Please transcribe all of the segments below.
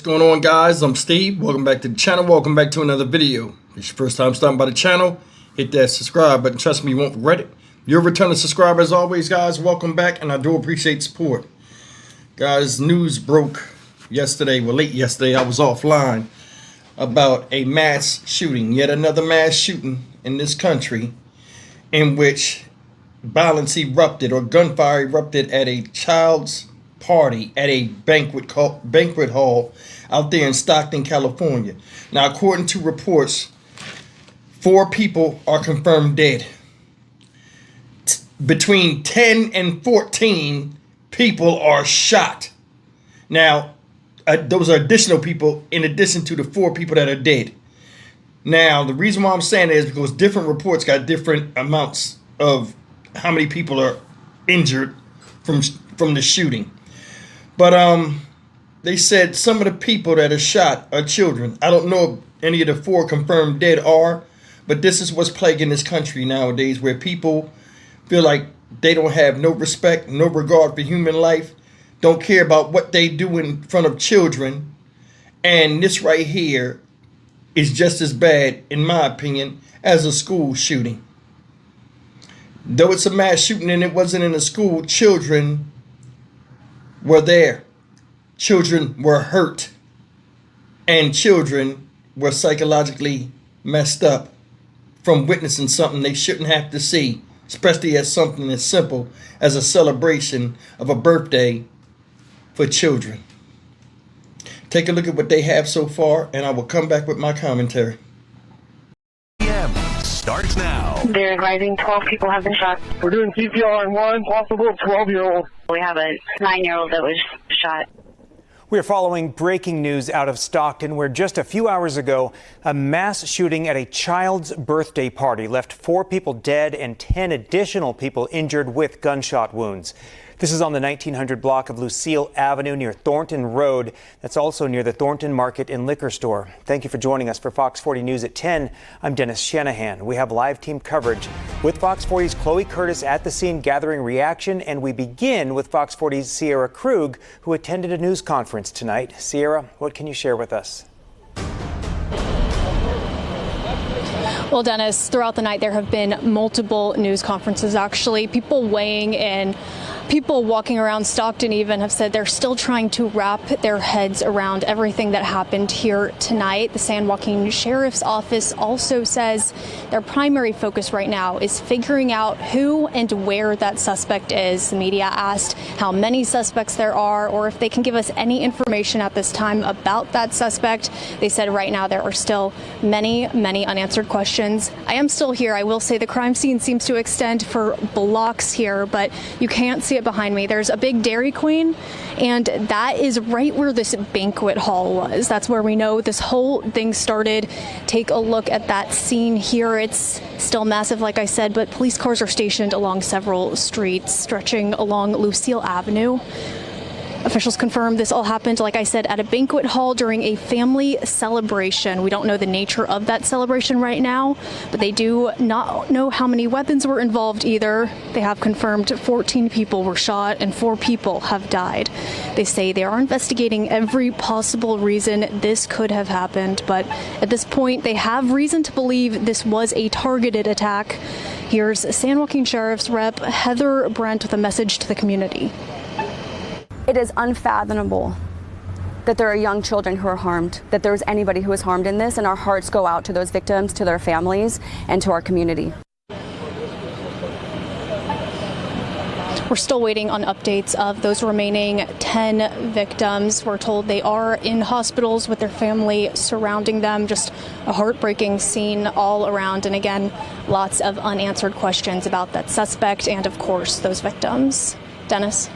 What's going on, guys? I'm Steve. Welcome back to the channel. Welcome back to another video. If it's your first time stopping by the channel, hit that subscribe button. Trust me, you won't regret it. You're a returning subscriber as always, guys. Welcome back, and I do appreciate support. Guys, news broke yesterday, well, late yesterday. I was offline about a mass shooting, yet another mass shooting in this country in which violence erupted or gunfire erupted at a child's party at a banquet hall out there in Stockton, California. Now, according to reports, 4 people are confirmed dead. Between 10 and 14 people are shot. Now, those are additional people in addition to the 4 people that are dead. Now, the reason why I'm saying that is because different reports got different amounts of how many people are injured from the shooting. But they said some of the people that are shot are children. I don't know if any of the 4 confirmed dead are, but this is what's plaguing this country nowadays, where people feel like they don't have no respect, no regard for human life, don't care about what they do in front of children. And this right here is just as bad, in my opinion, as a school shooting. Though it's a mass shooting and it wasn't in a school, children were there. Children were hurt. And children were psychologically messed up from witnessing something they shouldn't have to see, especially as something as simple as a celebration of a birthday for children. Take a look at what they have so far, and I will come back with my commentary. Starts now. They're advising 12 people have been shot. We're doing CPR on one possible 12-year-old. We have a 9-year-old that was shot. We're following breaking news out of Stockton, where just a few hours ago, a mass shooting at a child's birthday party left 4 people dead and 10 additional people injured with gunshot wounds. This is on the 1900 block of Lucille Avenue near Thornton Road. That's also near the Thornton Market and Liquor Store. Thank you for joining us for Fox 40 News at 10. I'm Dennis Shanahan. We have live team coverage with Fox 40's Chloe Curtis at the scene gathering reaction. And we begin with Fox 40's Sierra Krug, who attended a news conference tonight. Sierra, what can you share with us? Well, Dennis, throughout the night, there have been multiple news conferences, actually. People weighing in. People walking around Stockton even have said they're still trying to wrap their heads around everything that happened here tonight. The San Joaquin Sheriff's Office also says their primary focus right now is figuring out who and where that suspect is. The media asked how many suspects there are or if they can give us any information at this time about that suspect. They said right now there are still many unanswered questions. I am still here. I will say the crime scene seems to extend for blocks here, but you can't see it behind me. There's a big Dairy Queen, and that is right where this banquet hall was. That's where we know this whole thing started. Take a look at that scene here. It's still massive, like I said, but police cars are stationed along several streets stretching along Lucille Avenue. Officials confirmed this all happened, like I said, at a banquet hall during a family celebration. We don't know the nature of that celebration right now, but they do not know how many weapons were involved either. They have confirmed 14 people were shot and 4 people have died. They say they are investigating every possible reason this could have happened, but at this point, they have reason to believe this was a targeted attack. Here's San Joaquin Sheriff's Rep Heather Brent with a message to the community. It is unfathomable that there are young children who are harmed, that there is anybody who is harmed in this, and our hearts go out to those victims, to their families, and to our community. We're still waiting on updates of those remaining 10 victims. We're told they are in hospitals with their family surrounding them. Just a heartbreaking scene all around. And again, lots of unanswered questions about that suspect and, of course, those victims. Dennis?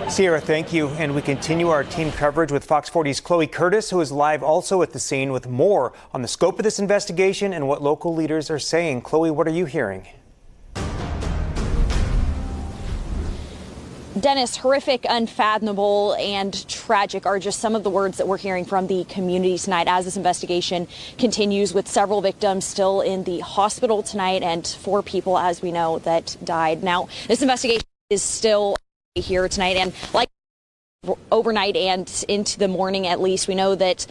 Sierra, thank you. And we continue our team coverage with Fox 40's Chloe Curtis, who is live also at the scene with more on the scope of this investigation and what local leaders are saying. Chloe, what are you hearing? Dennis, horrific, unfathomable, and tragic are just some of the words that we're hearing from the community tonight as this investigation continues, with several victims still in the hospital tonight and 4 people, as we know, that died. Now, this investigation is still here tonight, and like overnight and into the morning at least. We know that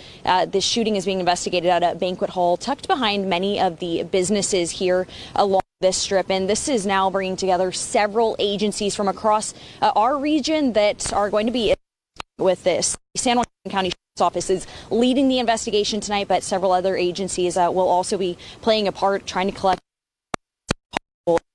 this shooting is being investigated at a banquet hall tucked behind many of the businesses here along this strip, and this is now bringing together several agencies from across our region that are going to be with this. San Juan County Sheriff's Office is leading the investigation tonight, but several other agencies will also be playing a part trying to collect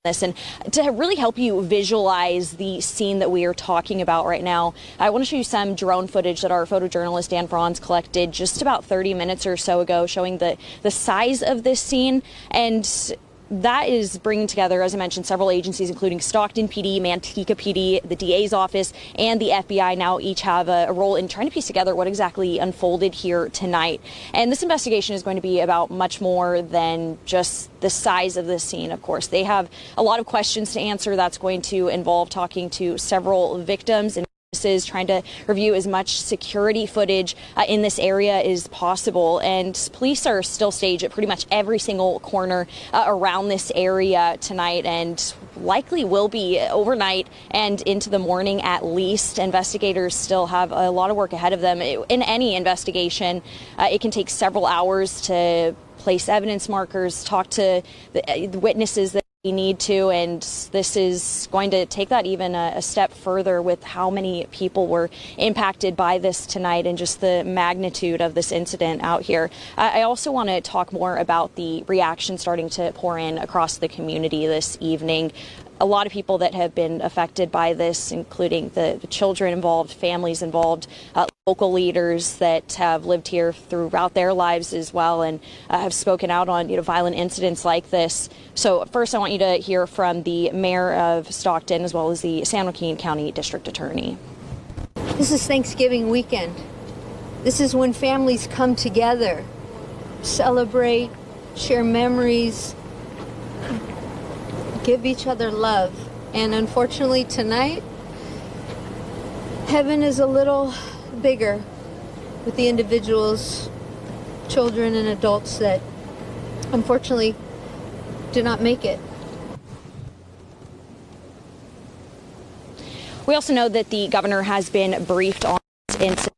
this. And to really help you visualize the scene that we are talking about right now, I want to show you some drone footage that our photojournalist Dan Franz collected just about 30 minutes or so ago, showing the size of this scene. And that is bringing together, as I mentioned, several agencies, including Stockton PD, Manteca PD, the DA's office, and the FBI now each have a role in trying to piece together what exactly unfolded here tonight. And this investigation is going to be about much more than just the size of this scene, of course. They have a lot of questions to answer. That's going to involve talking to several victims and is trying to review as much security footage in this area as possible. And police are still staged at pretty much every single corner around this area tonight, and likely will be overnight and into the morning at least. Investigators still have a lot of work ahead of them. In any investigation, it can take several hours to place evidence markers, talk to the witnesses that we need to, and this is going to take that even a step further with how many people were impacted by this tonight and just the magnitude of this incident out here. I also want to talk more about the reaction starting to pour in across the community this evening. A lot of people that have been affected by this, including the children involved, families involved, local leaders that have lived here throughout their lives as well, and have spoken out on violent incidents like this. So first, I want you to hear from the mayor of Stockton as well as the San Joaquin County District Attorney. This is Thanksgiving weekend. This is when families come together, celebrate, share memories, give each other love. And unfortunately tonight, heaven is a little bigger with the individuals, children and adults that unfortunately did not make it. We also know that the governor has been briefed on this incident,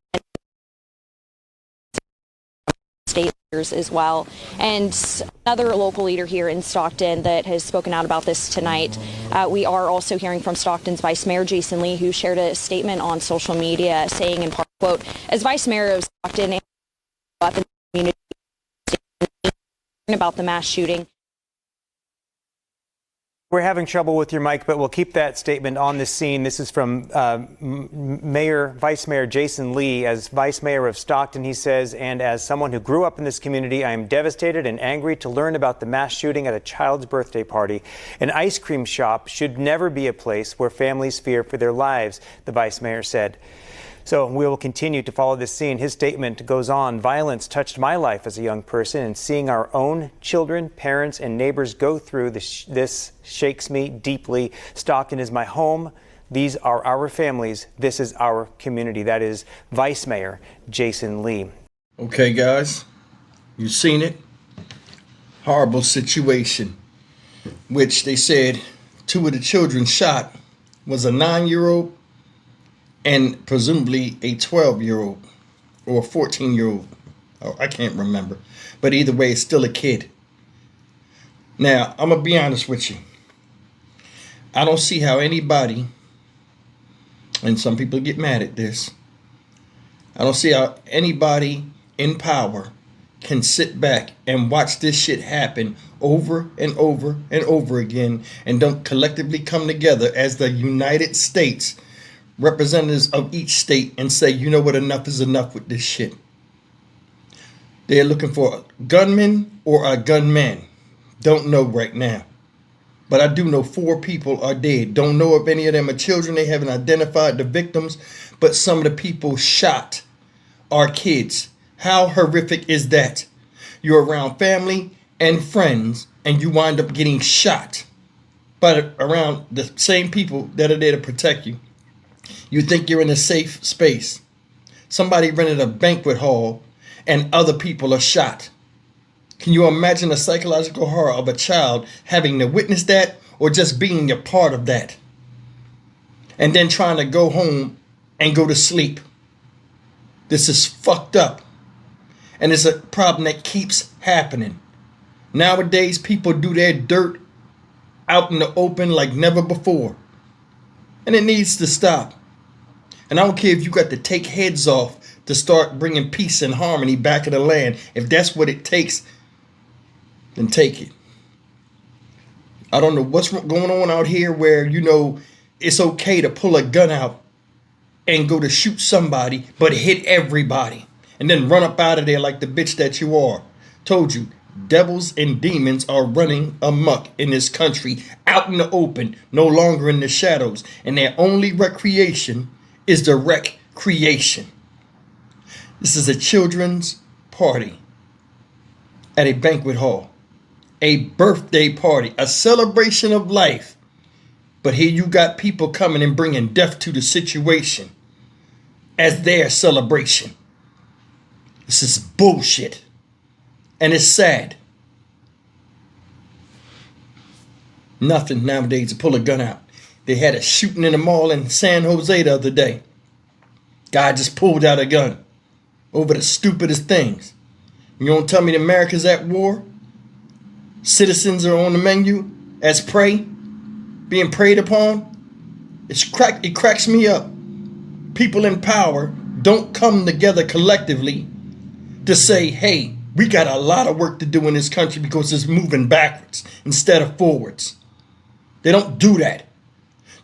state leaders as well, and another local leader here in Stockton that has spoken out about this tonight. We are also hearing from Stockton's Vice Mayor Jason Lee, who shared a statement on social media saying, in part, quote, "As Vice Mayor of Stockton and up in the community about the mass shooting." We're having trouble with your mic, but we'll keep that statement on the scene. This is from Vice Mayor Jason Lee. As Vice Mayor of Stockton, he says, and as someone who grew up in this community, I am devastated and angry to learn about the mass shooting at a child's birthday party. An ice cream shop should never be a place where families fear for their lives, the Vice Mayor said. So we will continue to follow this scene. His statement goes on, violence touched my life as a young person, and seeing our own children, parents, and neighbors go through this shakes me deeply. Stockton is my home. These are our families. This is our community. That is Vice Mayor Jason Lee. Okay, guys, you've seen it. Horrible situation, which they said two of the children shot was a 9-year-old and presumably a 12-year-old or a 14-year-old. Oh, I can't remember. But either way, it's still a kid. Now, I'm going to be honest with you. I don't see how anybody, and some people get mad at this, I don't see how anybody in power can sit back and watch this shit happen over and over and over again and don't collectively come together as the United States representatives of each state and say, you know what, enough is enough with this shit. They're looking for a gunman or a gunman. Don't know right now. But I do know 4 people are dead. Don't know if any of them are children. They haven't identified the victims. But some of the people shot are kids. How horrific is that? You're around family and friends and you wind up getting shot by around the same people that are there to protect you. You think you're in a safe space. Somebody rented a banquet hall and other people are shot. Can you imagine the psychological horror of a child having to witness that or just being a part of that? And then trying to go home and go to sleep. This is fucked up. And it's a problem that keeps happening. Nowadays, people do their dirt out in the open like never before. And it needs to stop. And I don't care if you got to take heads off to start bringing peace and harmony back in the land. If that's what it takes, then take it. I don't know what's going on out here where, you know, it's okay to pull a gun out and go to shoot somebody, but hit everybody. And then run up out of there like the bitch that you are. Told you, devils and demons are running amok in this country, out in the open, no longer in the shadows. And their only recreation is the recreation. This is a children's party at a banquet hall. A birthday party, a celebration of life. But here you got people coming and bringing death to the situation as their celebration. This is bullshit. And it's sad. Nothing nowadays to pull a gun out. They had a shooting in the mall in San Jose the other day. Guy just pulled out a gun over the stupidest things. You don't tell me that America's at war? Citizens are on the menu as prey, being preyed upon. It cracks me up. People in power don't come together collectively to say, hey, we got a lot of work to do in this country because it's moving backwards instead of forwards. They don't do that.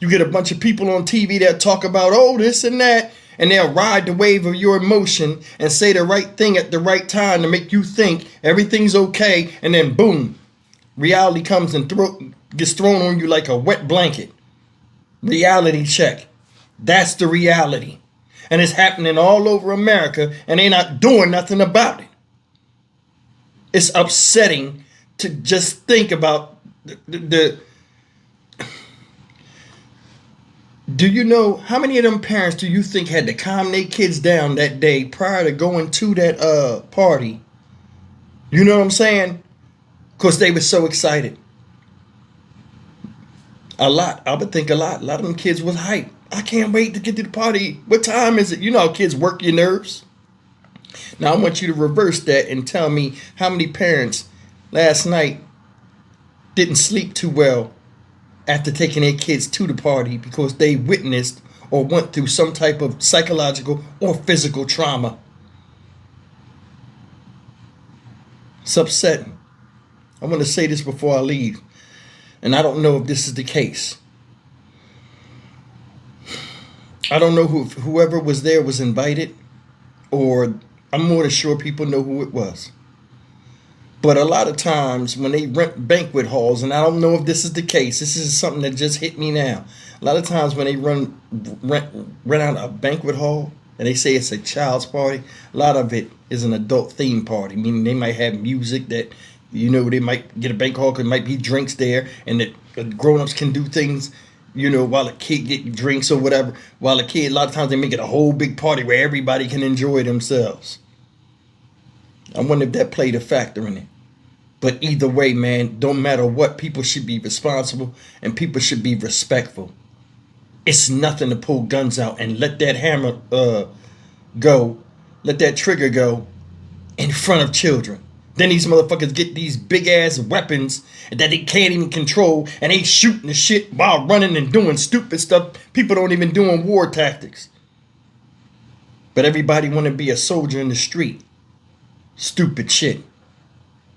You get a bunch of people on TV that talk about, oh, this and that, and they'll ride the wave of your emotion and say the right thing at the right time to make you think everything's okay, and then boom, reality comes and gets thrown on you like a wet blanket. Reality check. That's the reality. And it's happening all over America, and they're not doing nothing about it. It's upsetting to just think about the do you know how many of them parents do you think had to calm their kids down that day prior to going to that party? You know what I'm saying? Because they were so excited. A lot. I would think a lot. A lot of them kids was hyped. I can't wait to get to the party. What time is it? You know how kids work your nerves. Now I want you to reverse that and tell me how many parents last night didn't sleep too well after taking their kids to the party because they witnessed or went through some type of psychological or physical trauma. It's upsetting. I want to say this before I leave, and I don't know if this is the case. I don't know whoever was there was invited, or I'm more than sure people know who it was. But a lot of times when they rent banquet halls, and I don't know if this is the case, this is something that just hit me now. A lot of times when they rent out a banquet hall and they say it's a child's party, a lot of it is an adult theme party, meaning they might have music that, you know, they might get a banquet hall because there might be drinks there, and the grown-ups can do things, you know, while a kid get drinks or whatever. While a kid, a lot of times they make it a whole big party where everybody can enjoy themselves. I wonder if that played a factor in it. But either way, man, don't matter what, people should be responsible and people should be respectful. It's nothing to pull guns out and let that hammer go, let that trigger go in front of children. Then these motherfuckers get these big ass weapons that they can't even control, and they shooting the shit while running and doing stupid stuff people don't even do in war tactics. But everybody want to be a soldier in the street. Stupid shit.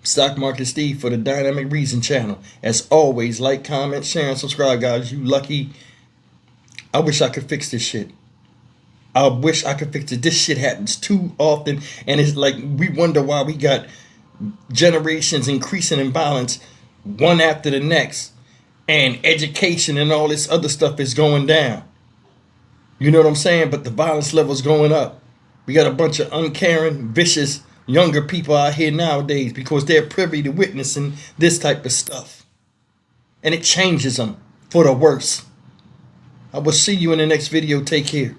Stock Market Steve for the Dynamic Reason channel. As always, like, comment, share, and subscribe, guys. You lucky. I wish I could fix this shit. I wish I could fix it. This shit happens too often, and it's like we wonder why we got generations increasing in violence one after the next, and education and all this other stuff is going down. You know what I'm saying? But the violence level's going up. We got a bunch of uncaring, vicious younger people out here nowadays because they're privy to witnessing this type of stuff, and it changes them for the worse. I will see you in the next video. Take care.